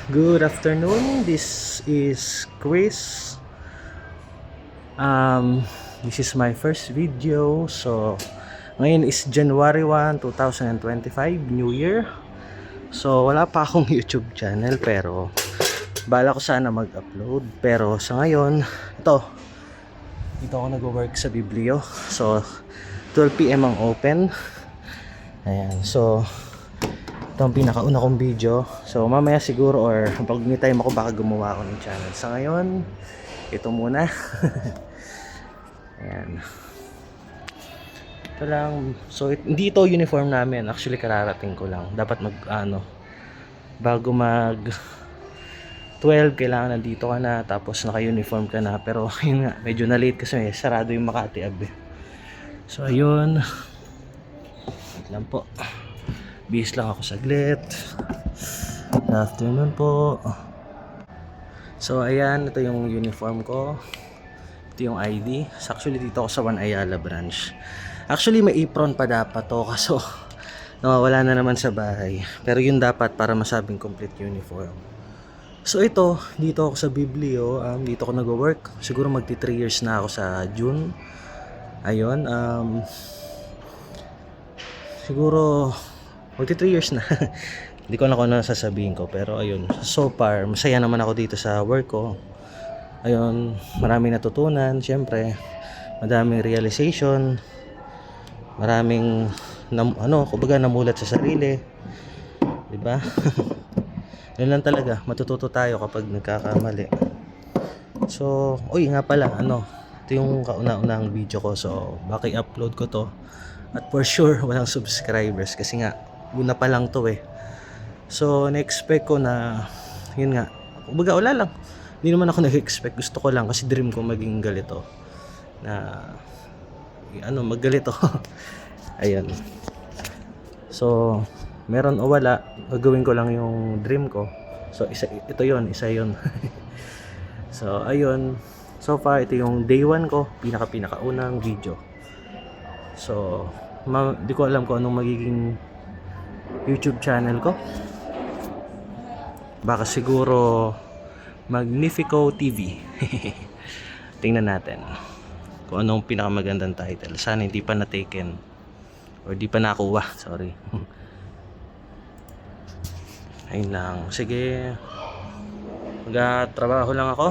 Good afternoon. This is Chris. This is my first video. So, ngayon is January 1, 2025, New Year. So, wala pa akong YouTube channel pero bala ko sana mag-upload. Pero sa ngayon, dito ako nag-work sa Biblio. So, 12 PM ang open. Ayan. So, ito ang pinakauna kong video. So mamaya siguro or pag may time ako baka gumawa ako ng channel. Sa ngayon, ito muna. Ayan. Ito lang. So hindi ito uniform namin. Actually kararating ko lang. Dapat bago mag 12 kailangan nandito ka na. Tapos naka-uniform ka na. Pero yun nga, medyo na late kasi sarado yung Makati Ab. So ayun. Wait lang po. Bihis lang ako saglit. Good afternoon po. So ayan, ito yung uniform ko. Ito yung ID. So, actually dito ako sa One Ayala branch. Actually may apron pa dapat to. Kaso nawawala na naman sa bahay. Pero yun dapat para masabing complete uniform. So ito, dito ako sa Biblio. Dito ako nag-work. Siguro magti 3 years na ako sa June. Ayun. Siguro magti 3 years na. Hindi ko na kung ano sasabihin ko. Pero ayun, so far masaya naman ako dito sa work ko. Ayun, maraming natutunan. Siyempre, madaming realization. Maraming kumbaga namulat sa sarili. Diba? Yun lang talaga, matututo tayo kapag nagkakamali. So, nga pala, ito yung kauna-unang video ko. So, baka i-upload ko to. At for sure, walang subscribers kasi nga una pa lang to eh. So na-expect ko na yun nga, kumbaga wala lang, hindi naman ako nag-expect, gusto ko lang kasi dream ko maging galito na maggalito. Ayun, so meron o wala, gagawin ko lang yung dream ko. So ito yun. So ayun, so far ito yung day 1 ko, pinakaunang video. So di ko alam kung anong magiging YouTube channel ko. Baka siguro Magnifico TV. Tingnan natin kung anong pinakamagandang title. Sana hindi pa na-taken or di pa nakuha. Sorry. Ayun lang. Sige. Magtatrabaho lang ako.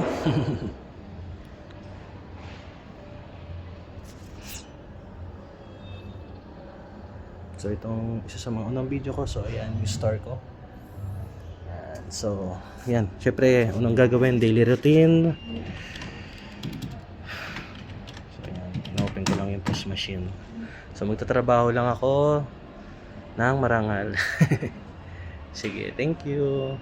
So itong isa sa mga unang video ko. So ayan yung store ko. So yan, syempre unang gagawin, daily routine. So ayan, inopen ko lang yung push machine. So magtatrabaho lang ako ng marangal. Sige, thank you.